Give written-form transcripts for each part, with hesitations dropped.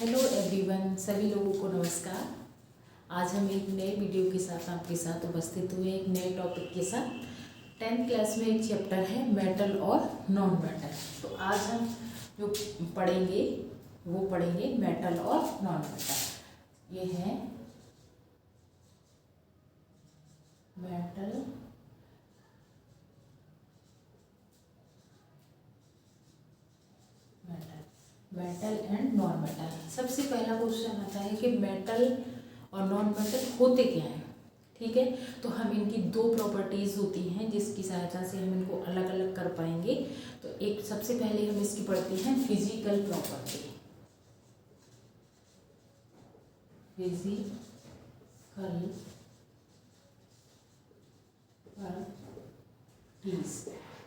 Hello everyone, सभी लोगों को नमस्कार। आज हम एक नए वीडियो के साथ आपके साथ उपस्थित हुए एक नए टॉपिक के साथ। 10th क्लास में एक चैप्टर है मेटल और नॉन मेटल। तो आज हम जो पढ़ेंगे वो पढ़ेंगे मेटल और नॉन मेटल। ये है metal metal and non metal. सबसे पहला क्वेश्चन आता है कि मेटल और नॉन मेटल होते क्या हैं। ठीक है, तो हम इनकी दो प्रॉपर्टीज़ होती हैं जिसकी सहायता से हम इनको अलग अलग कर पाएंगे। तो एक सबसे पहले हम इसकी पढ़ते हैं physical property. Physical properties.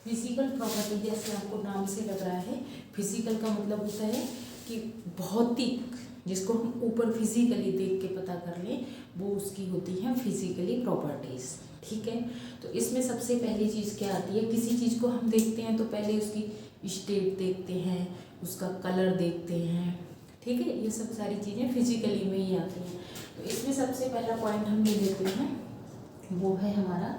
Physical property जैसे आपको नाम से लग रहा है, फिजिकल का मतलब होता है कि भौतिक, जिसको हम ऊपर फिजिकली देख के पता कर लें, वो उसकी होती है फिजिकली प्रॉपर्टीज। ठीक है, तो इसमें सबसे पहली चीज़ क्या आती है, किसी चीज़ को हम देखते हैं तो पहले उसकी स्टेट देखते हैं, उसका कलर देखते हैं। ठीक है, ये सब सारी चीज़ें फिजिकली में ही आती हैं। तो इसमें सबसे पहला पॉइंट हम ले लेते हैं, वो है हमारा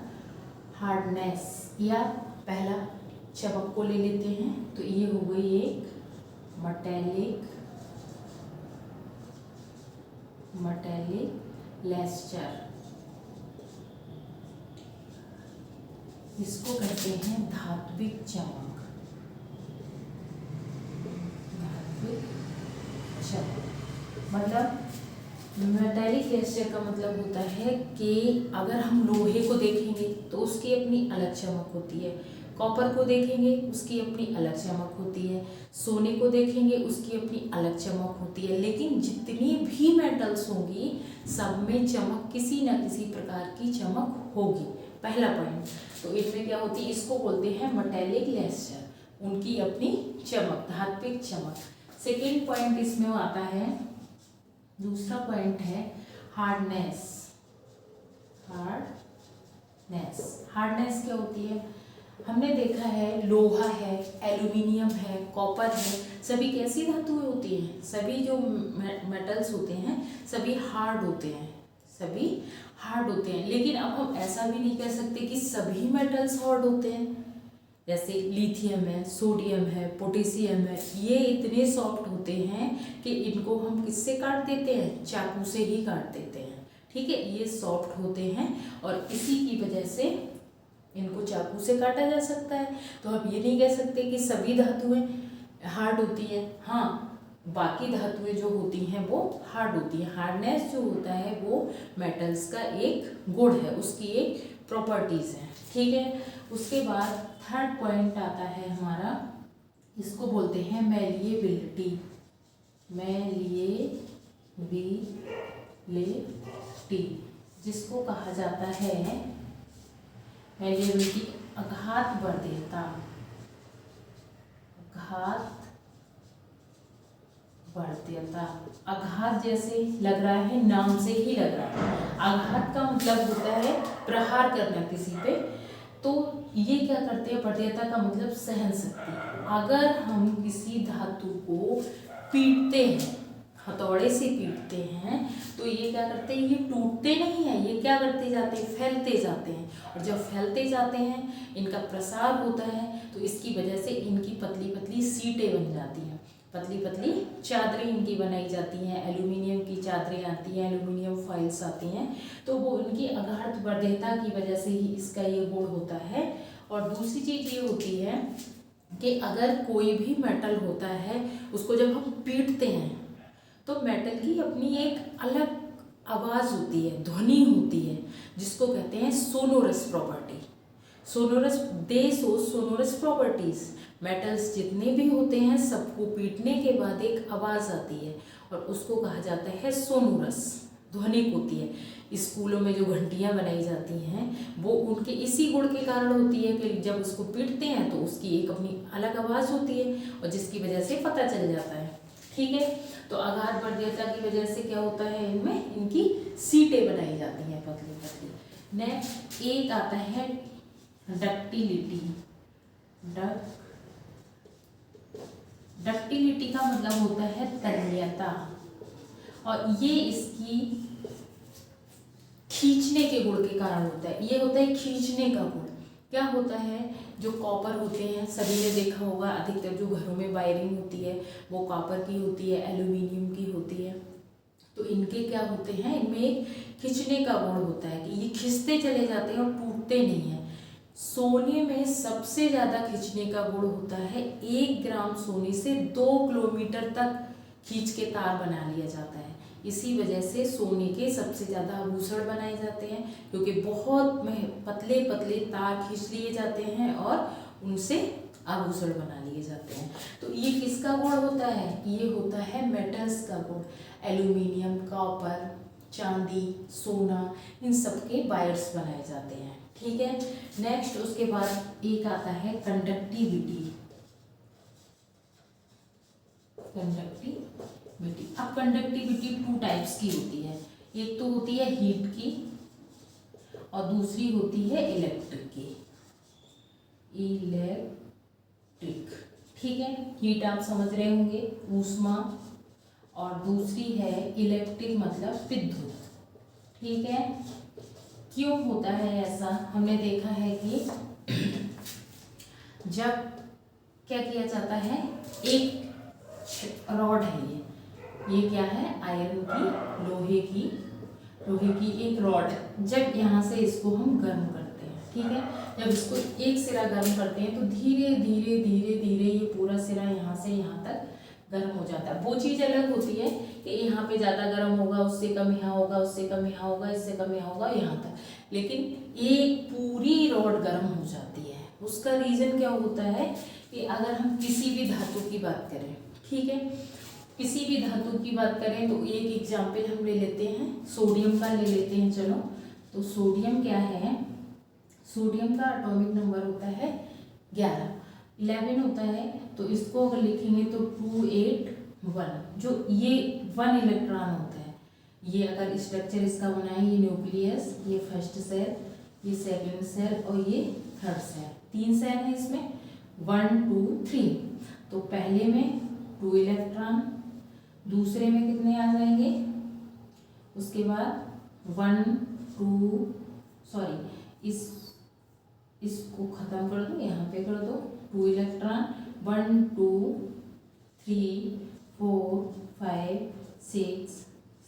हार्डनेस, या पहला चमक को ले लेते हैं। तो ये हो गई एक मटेलिक लेस्टर, इसको कहते हैं धात्विक चमक। धात्विक चमक मतलब मेटेलिक लेस्टर का मतलब होता है कि अगर हम लोहे को देखेंगे तो उसकी अपनी अलग चमक होती है, कॉपर को देखेंगे उसकी अपनी अलग चमक होती है, सोने को देखेंगे उसकी अपनी अलग चमक होती है। लेकिन जितनी भी मेटल्स होंगी सब में चमक, किसी न किसी प्रकार की चमक होगी। पहला पॉइंट तो इनमें क्या होती है, इसको बोलते हैं मेटेलिक लेस्टर, उनकी अपनी चमक, धात्विक चमक। सेकेंड पॉइंट इसमें आता है, दूसरा पॉइंट है हार्डनेस। हार्डनेस क्या होती है, हमने देखा है लोहा है, एल्यूमिनियम है, कॉपर है, सभी कैसी धातुएं होती हैं, सभी जो मेटल्स होते हैं सभी हार्ड होते हैं। लेकिन अब हम ऐसा भी नहीं कह सकते कि सभी मेटल्स हार्ड होते हैं। जैसे लिथियम है, सोडियम है, पोटेशियम है, ये इतने सॉफ्ट होते हैं कि इनको हम किससे काट देते हैं, चाकू से ही काट देते हैं। ठीक है, ये सॉफ्ट होते हैं और इसी की वजह से इनको चाकू से काटा जा सकता है। तो हम ये नहीं कह सकते कि सभी धातुएं हार्ड होती हैं। हाँ, बाकी धातुएं जो होती हैं वो हार्ड होती हैं। हार्डनेस जो होता है वो मेटल्स का एक गुण है, उसकी एक प्रॉपर्टीज है। ठीक है, उसके बाद थर्ड पॉइंट आता है हमारा, इसको बोलते हैं मैलिएबिलिटी। जिसको कहा जाता है मैलिएबिलिटी, आघात वर्ध्यता। आघात जैसे लग रहा है, नाम से ही लग रहा है, आघात का मतलब होता है प्रहार करना किसी पे। तो ये क्या करते हैं, वर्ध्यता का मतलब सहन शक्ति। अगर हम किसी धातु को पीटते हैं, हथौड़े से पीटते हैं, तो ये क्या करते हैं, ये टूटते नहीं हैं, ये क्या करते जाते हैं, फैलते जाते हैं। और जब फैलते जाते हैं इनका प्रसार होता है, तो इसकी वजह से इनकी पतली पतली सीटें बन जाती हैं, पतली पतली चादरें इनकी बनाई जाती हैं, एल्यूमिनियम की चादरें आती हैं, एल्यूमिनियम फॉइल्स आती हैं। तो वो इनकी आघात वर्ध्यता की वजह से ही इसका ये गुण होता है। और दूसरी चीज़ ये होती है कि अगर कोई भी मेटल होता है उसको जब हम पीटते हैं तो मेटल की अपनी एक अलग आवाज़ होती है, ध्वनि होती है, जिसको कहते हैं sonorous property. Sonorous properties. Metals जितने भी होते हैं सबको पीटने के बाद एक आवाज़ आती है और उसको कहा जाता है सोनोरस, ध्वनिक होती है। स्कूलों में जो घंटियाँ बनाई जाती हैं वो उनके इसी गुण के कारण होती है कि जब उसको पीटते हैं तो उसकी एक अपनी अलग आवाज़ होती है और जिसकी वजह से पता चल जाता है। ठीक है, तो आघात वर्ध्यता की वजह से क्या होता है, इनमें इनकी सीटें बनाई जाती हैं पतली पतली। नेक्स्ट एक आता है डक्टिलिटी। डक्टिलिटी का मतलब होता है तन्यता, और ये इसकी खींचने के गुण के कारण होता है। ये होता है खींचने का गुण। क्या होता है, जो कॉपर होते हैं, सभी ने देखा होगा, अधिकतर जो घरों में वायरिंग होती है वो कॉपर की होती है, एल्यूमिनियम की होती है। तो इनके क्या होते हैं, इनमें एक खींचने का गुण होता है कि ये खींचते चले जाते हैं और टूटते नहीं हैं। सोने में सबसे ज़्यादा खींचने का गुण होता है। 1 ग्राम सोने से 2 किलोमीटर तक खींच के तार बना लिया जाता है। इसी वजह से सोने के सबसे ज़्यादा आभूषण बनाए जाते हैं, क्योंकि बहुत पतले पतले तार खींच लिए जाते हैं और उनसे आभूषण बना लिए जाते हैं। तो ये किसका गुण होता है, ये होता है मेटल्स का गुण। एल्यूमिनियम, कॉपर, चांदी, सोना, इन सब के वायर्स बनाए जाते हैं। ठीक है। नेक्स्ट उसके बाद एक आता है कंडक्टिविटी। अब कंडक्टिविटी 2 टाइप्स की होती है। एक तो होती है हीट की और दूसरी होती है इलेक्ट्रिक की। इलेक्ट्रिक, ठीक है। हीट आप समझ रहे होंगे, ऊष्मा, और दूसरी है इलेक्ट्रिक मतलब विद्युत। ठीक है। क्यों होता है ऐसा, हमने देखा है कि जब क्या किया जाता है, एक रॉड है, ये क्या है, आयरन की, लोहे की एक रॉड है। जब यहाँ से इसको हम गर्म करते हैं, ठीक है, जब इसको एक सिरा गर्म करते हैं तो धीरे धीरे धीरे धीरे ये पूरा सिरा यहाँ से यहाँ तक गर्म हो जाता है। वो चीज़ अलग होती है कि यहाँ पे ज़्यादा गर्म होगा, उससे कम यहाँ होगा, उससे कम यहाँ होगा, इससे कम यहाँ होगा, यहाँ तक, लेकिन एक पूरी रॉड गर्म हो जाती है। उसका रीज़न क्या होता है कि अगर हम किसी भी धातु की बात करें, ठीक है, किसी भी धातु की बात करें तो एक एग्जाम्पल हम ले लेते हैं, सोडियम का ले लेते हैं। चलो, तो सोडियम क्या है, सोडियम का एटॉमिक नंबर होता है 11 होता है। तो इसको अगर लिखेंगे तो 281, जो ये 1 इलेक्ट्रॉन होता है। ये अगर स्ट्रक्चर इसका बना है, ये न्यूक्लियस, ये फर्स्ट सेल, ये सेकंड सेल और ये थर्ड सेल, 3 सेल है इसमें, 1 2 3। तो पहले में 2 इलेक्ट्रॉन, दूसरे में कितने आ जाएंगे, उसके बाद 1 2 सॉरी इसको ख़त्म कर दो, यहाँ पे कर दो, 2 इलेक्ट्रॉन, 1 2 3 4 5 6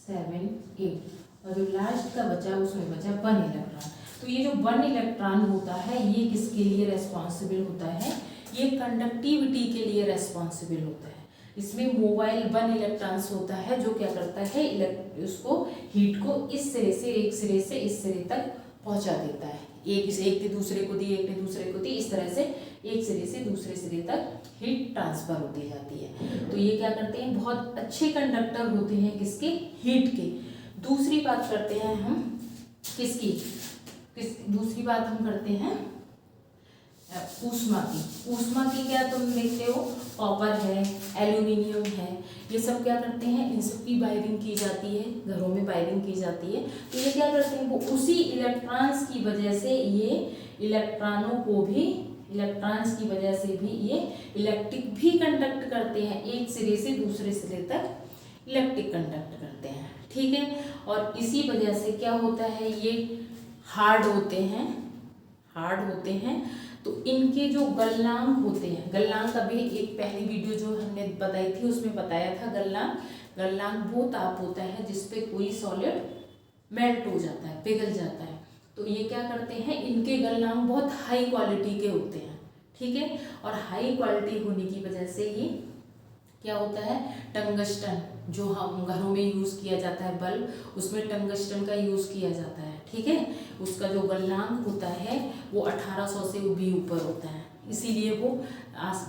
7 8, और जो लास्ट का बचा उसमें बचा 1 इलेक्ट्रॉन। तो ये जो 1 इलेक्ट्रॉन होता है ये किसके लिए रेस्पॉन्सिबल होता है, ये कंडक्टिविटी के लिए रेस्पॉन्सिबल होता है। इसमें मोबाइल 1 इलेक्ट्रॉन्स होता है जो क्या करता है, उसको हीट को इस सिरे से एक सिरे से इस सिरे तक पहुंचा देता है। एक ने दूसरे को दी, एक ने दूसरे को दी, इस तरह से एक सिरे से दूसरे सिरे तक हीट ट्रांसफर होती जाती है। तो ये क्या करते हैं, बहुत अच्छे कंडक्टर होते हैं, किसके, हीट के। दूसरी बात करते हैं हम किसकी, दूसरी बात हम करते हैं ऊष्मा की। ऊष्मा की क्या तुम देखते हो, कॉपर है, एल्यूमिनियम है, ये सब क्या करते हैं, इन सब की वायरिंग की जाती है, घरों में वायरिंग की जाती है। तो ये क्या करते हैं, वो उसी इलेक्ट्रॉन्स की वजह से ये इलेक्ट्रॉनों को भी, इलेक्ट्रॉन्स की वजह से भी ये इलेक्ट्रिक भी कंडक्ट करते हैं, एक सिरे से दूसरे सिरे तक इलेक्ट्रिक कंडक्ट करते हैं। ठीक है। और इसी वजह से क्या होता है, ये हार्ड होते हैं। तो इनके जो गलनांक होते हैं, गलनांक अभी एक पहली वीडियो जो हमने बताई थी उसमें बताया था, गलनांक वो ताप होता है जिसपे कोई सॉलिड मेल्ट हो जाता है, पिघल जाता है। तो ये क्या करते हैं, इनके गलनांक बहुत हाई क्वालिटी के होते हैं। ठीक है। और हाई क्वालिटी होने की वजह से ये क्या होता है, टंगस्टन जो हम घरों में यूज़ किया जाता है बल्ब, उसमें टंगस्टन का यूज़ किया जाता है। ठीक है। उसका जो गलनांक होता है वो 1800 से भी ऊपर होता है, इसीलिए वो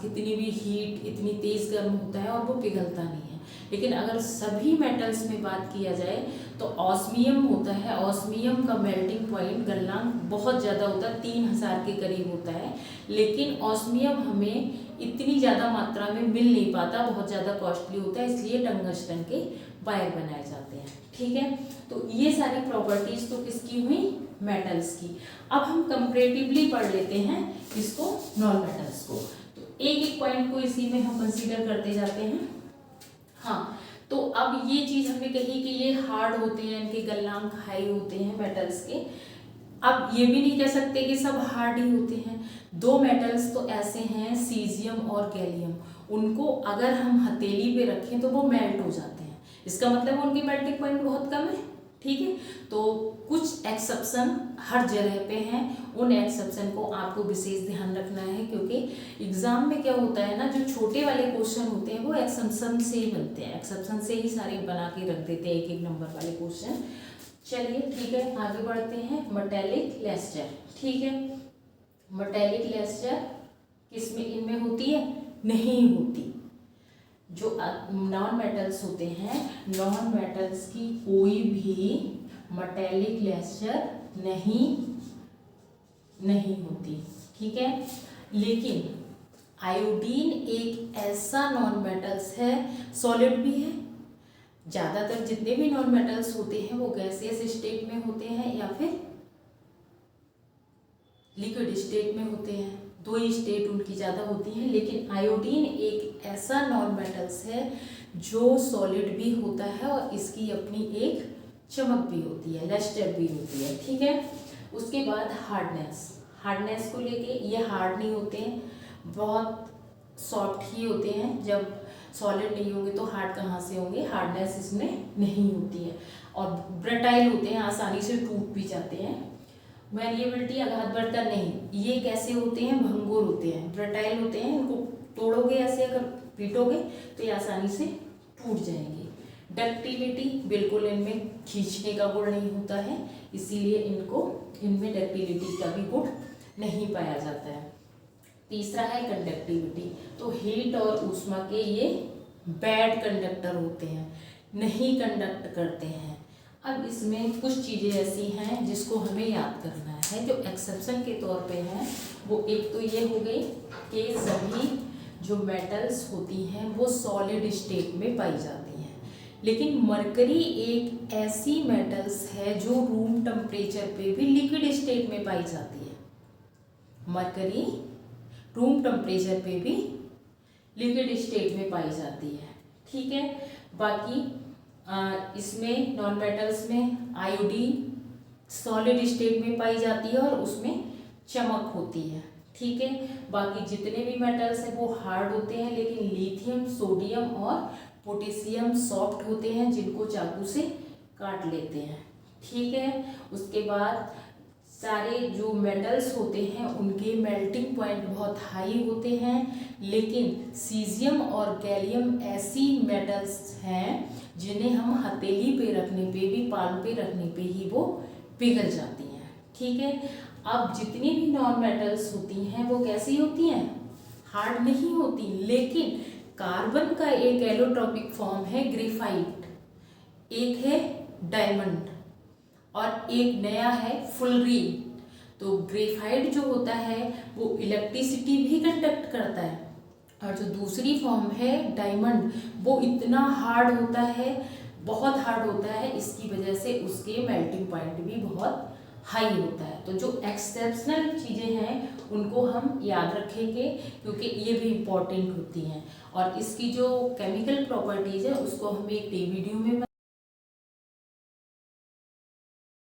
कितनी भी हीट, इतनी तेज़ गर्म होता है और वो पिघलता नहीं है। लेकिन अगर सभी मेटल्स में बात किया जाए तो ऑस्मियम होता है, ऑस्मियम का मेल्टिंग पॉइंट गलनांक बहुत ज़्यादा होता है, 3000 के करीब होता है। लेकिन ऑस्मियम हमें इतनी ज़्यादा मात्रा में मिल नहीं पाता, बहुत ज़्यादा कॉस्टली होता है, इसलिए टंगस्टन के वायर बनाए जाते हैं। ठीक है। तो ये सारी प्रॉपर्टीज़ तो किसकी हुई, मेटल्स की। अब हम कंपैरेटिवली पढ़ लेते हैं इसको, नॉन मेटल्स को। तो एक एक पॉइंट को इसी में हम कंसीडर करते जाते हैं। हाँ, तो अब ये चीज़ हमने कही कि ये हार्ड होते हैं, इनके गलनांक हाई होते हैं मेटल्स के। अब ये भी नहीं कह सकते कि सब हार्ड ही होते हैं। दो मेटल्स तो ऐसे हैं, सीजियम और गैलियम, उनको अगर हम हथेली पे रखें तो वो मेल्ट हो जाते हैं। इसका मतलब उनकी मेल्टिंग पॉइंट बहुत कम है, ठीक है। तो कुछ एक्सेप्शन हर जगह पे हैं, उन एक्सेप्शन को आपको विशेष ध्यान रखना है, क्योंकि एग्जाम में क्या होता है ना, जो छोटे वाले क्वेश्चन होते हैं वो एक्सेप्शन से ही बनते हैं, एक्सेप्शन से ही सारे बना के रख देते हैं एक एक नंबर वाले क्वेश्चन। चलिए ठीक है, आगे बढ़ते हैं। मेटालिक लेस्टर, ठीक है। मेटालिक लेस्टर किसमें इनमें होती है? नहीं होती। जो नॉन मेटल्स होते हैं, नॉन मेटल्स की कोई भी मेटालिक लेस्टर नहीं होती, ठीक है। लेकिन आयोडीन एक ऐसा नॉन मेटल्स है, सॉलिड भी है। ज़्यादातर जितने भी नॉन मेटल्स होते हैं वो गैसियस स्टेट में होते हैं या फिर लिक्विड स्टेट में होते हैं, दो ही स्टेट उनकी ज़्यादा होती हैं। लेकिन आयोडीन एक ऐसा नॉन मेटल्स है जो सॉलिड भी होता है और इसकी अपनी एक चमक भी होती है, लस्टर भी होती है, ठीक है। उसके बाद हार्डनेस को लेके ये हार्ड नहीं होते हैं, बहुत सॉफ्ट ही होते हैं। जब सॉलिड नहीं होंगे तो हार्ड कहाँ से होंगे, हार्डनेस इसमें नहीं होती है। और ब्रटाइल होते हैं, आसानी से टूट भी जाते हैं। वेरिएबिलिटी आघात नहीं, ये कैसे होते हैं, भंगुर होते हैं, ब्रटाइल होते हैं, इनको तोड़ोगे ऐसे अगर पीटोगे तो ये आसानी से टूट जाएंगे। डक्टिलिटी, बिल्कुल इनमें खींचने का गुण नहीं होता है, इसीलिए इनमें डक्टिलिटी का भी गुण नहीं पाया जाता है। तीसरा है कंडक्टिविटी, तो हीट और ऊष्मा के ये बैड कंडक्टर होते हैं, नहीं कंडक्ट करते हैं। अब इसमें कुछ चीज़ें ऐसी हैं जिसको हमें याद करना है, जो एक्सेप्शन के तौर पे हैं। वो एक तो ये हो गई कि सभी जो मेटल्स होती हैं वो सॉलिड स्टेट में पाई जाती हैं, लेकिन मरकरी एक ऐसी मेटल्स है जो रूम टेम्परेचर पे भी लिक्विड स्टेट में पाई जाती है। मरकरी रूम टेम्परेचर पे भी लिक्विड स्टेट में पाई जाती है, ठीक है। बाकी इसमें नॉन मेटल्स में आयोडीन सॉलिड स्टेट में पाई जाती है और उसमें चमक होती है, ठीक है। बाकी जितने भी मेटल्स हैं वो हार्ड होते हैं, लेकिन लिथियम, सोडियम और पोटेशियम सॉफ्ट होते हैं, जिनको चाकू से काट लेते हैं, ठीक है। उसके बाद सारे जो मेटल्स होते हैं उनके मेल्टिंग पॉइंट बहुत हाई होते हैं, लेकिन सीजियम और गैलियम ऐसी मेटल्स हैं जिन्हें हम हथेली पे रखने पे भी, पाल पे रखने पे ही वो पिघल जाती हैं, ठीक है। अब जितनी भी नॉन मेटल्स होती हैं वो कैसी होती हैं, हार्ड नहीं होती, लेकिन कार्बन का एक एलोट्रॉपिक फॉर्म है ग्रेफाइट, एक है डायमंड और एक नया है फुलरीन। तो ग्रेफाइट जो होता है वो इलेक्ट्रिसिटी भी कंडक्ट करता है, और जो दूसरी फॉर्म है डायमंड वो इतना हार्ड होता है, बहुत हार्ड होता है, इसकी वजह से उसके मेल्टिंग पॉइंट भी बहुत हाई होता है। तो जो एक्सेप्शनल चीज़ें हैं उनको हम याद रखेंगे, क्योंकि ये भी इम्पॉर्टेंट होती हैं। और इसकी जो केमिकल प्रॉपर्टीज़ है उसको हम एक वीडियो में